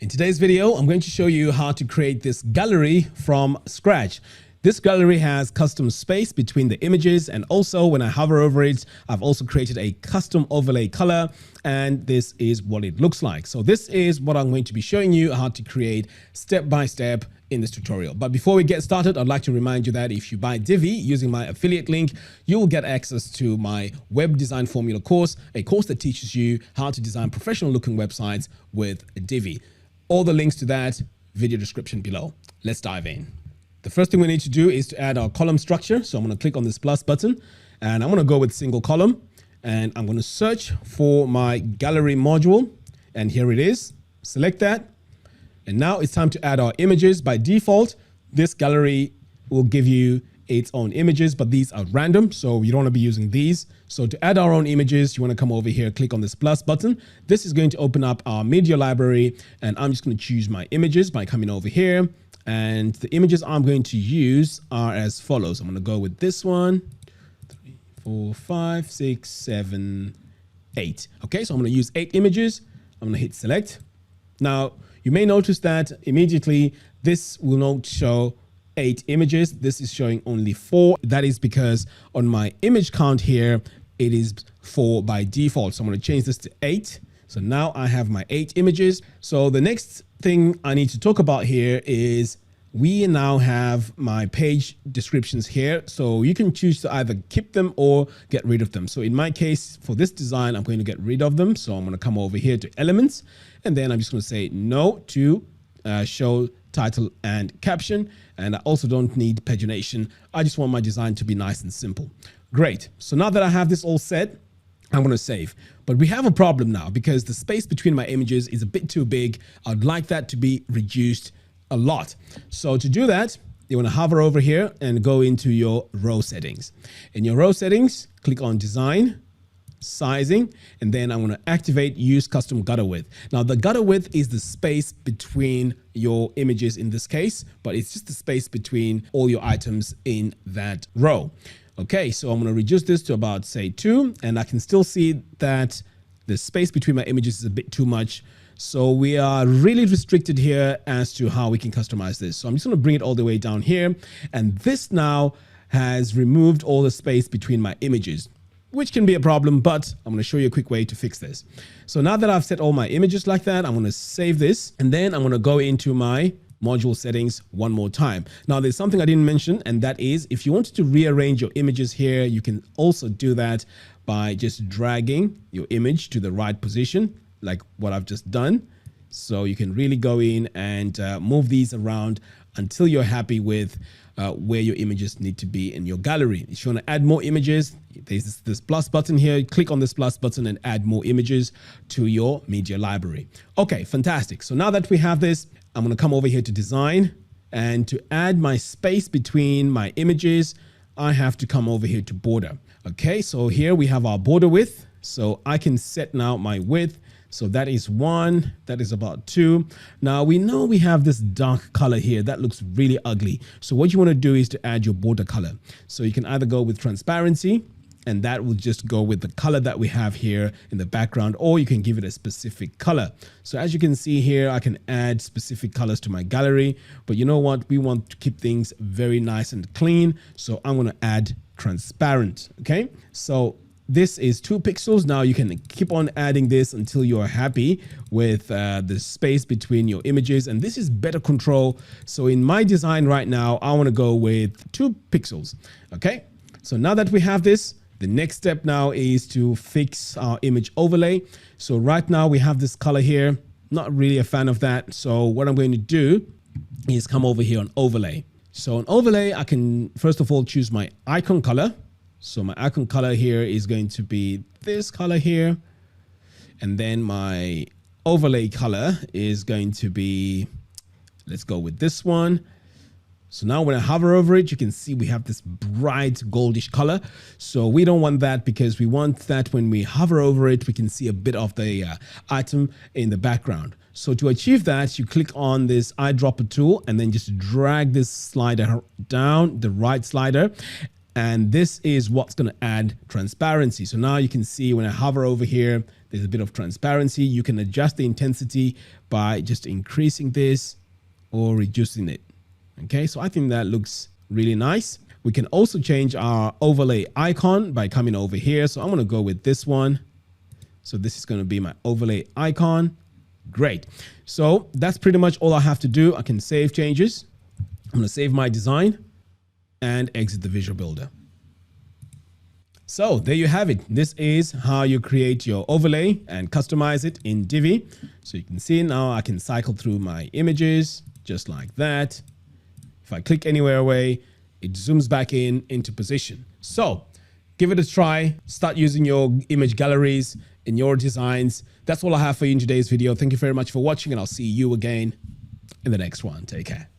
In today's video, I'm going to show you how to create this gallery from scratch. This gallery has custom space between the images, and also when I hover over it, I've also created a custom overlay color, and this is what it looks like. So this is what I'm going to be showing you how to create step by step in this tutorial. But before we get started, I'd like to remind you that if you buy Divi using my affiliate link, you will get access to my web design formula course, a course that teaches you how to design professional looking websites with Divi. All the links to that video description below. Let's dive in. The first thing we need to do is to add our column structure. So I'm going to click on this plus button and I'm going to go with single column, and I'm going to search for my gallery module, and here it is. Select that. And now it's time to add our images. By default, this gallery will give you its own images, but these are random, so you don't want to be using these. So to add our own images, you want to come over here, click on this plus button. This is going to open up our media library, and I'm just going to choose my images by coming over here. And the images I'm going to use are as follows. I'm going to go with this one, 3, 4, 5, 6, 7, 8. Okay, so I'm going to use 8 images. I'm going to hit select. Now, you may notice that immediately this will not show 8 images. This is showing only 4. That is because on my image count here, it is 4 by default. So I'm going to change this to 8. So now I have my 8 images. So the next thing I need to talk about here is we now have my page descriptions here. So you can choose to either keep them or get rid of them. So in my case, for this design, I'm going to get rid of them. So I'm going to come over here to elements, and then I'm just going to say no to show title and caption. And I also don't need pagination. I just want my design to be nice and simple. Great. So now that I have this all set, I'm going to save. But we have a problem now because the space between my images is a bit too big. I'd like that to be reduced a lot. So to do that, you want to hover over here and go into your row settings. In your row settings, click on design, sizing, and then I'm going to activate use custom gutter width. Now the gutter width is the space between your images in this case, but it's just the space between all your items in that row. Okay, so I'm going to reduce this to about say 2, and I can still see that the space between my images is a bit too much. So we are really restricted here as to how we can customize this. So I'm just going to bring it all the way down here, and this now has removed all the space between my images, which can be a problem, but I'm going to show you a quick way to fix this. So now that I've set all my images like that, I'm going to save this, and then I'm going to go into my module settings one more time. Now there's something I didn't mention, and that is if you wanted to rearrange your images here, you can also do that by just dragging your image to the right position, like what I've just done. So you can really go in and move these around until you're happy with where your images need to be in your gallery. If you want to add more images, there's this plus button here. Click on this plus button and add more images to your media library. Okay, fantastic. So now that we have this, I'm going to come over here to design, and to add my space between my images, I have to come over here to border. Okay, so here we have our border width. So I can set now my width. So that is 1, that is about 2. Now we know we have this dark color here that looks really ugly. So what you want to do is to add your border color. So you can either go with transparency, and that will just go with the color that we have here in the background, or you can give it a specific color. So as you can see here, I can add specific colors to my gallery, but you know what? We want to keep things very nice and clean. So I'm going to add transparent. Okay. So this is 2 pixels. Now you can keep on adding this until you're happy with the space between your images. And this is better control. So in my design right now, I want to go with 2 pixels. Okay. So now that we have this, the next step now is to fix our image overlay. So right now we have this color here. Not really a fan of that. So what I'm going to do is come over here on overlay. So on overlay, I can first of all choose my icon color. So my icon color here is going to be this color here. And then my overlay color is going to be, let's go with this one. So now when I hover over it, you can see we have this bright goldish color. So we don't want that, because we want that when we hover over it, we can see a bit of the item in the background. So to achieve that, you click on this eyedropper tool and then just drag this slider down, the right slider. And this is what's going to add transparency. So now you can see when I hover over here, There's a bit of transparency. You can adjust the intensity by just increasing this or reducing it. Okay, so I think that looks really nice. We can also change our overlay icon by coming over here. So I'm going to go with this one. So this is going to be my overlay icon. Great. So that's pretty much all I have to do. I can save changes. I'm going to save my design and exit the Visual Builder. So there you have it. This is how you create your overlay and customize it in Divi. So you can see now I can cycle through my images just like that. If I click anywhere away, it zooms back into position. So give it a try. Start using your image galleries in your designs. That's all I have for you in today's video. Thank you very much for watching, and I'll see you again in the next one. Take care.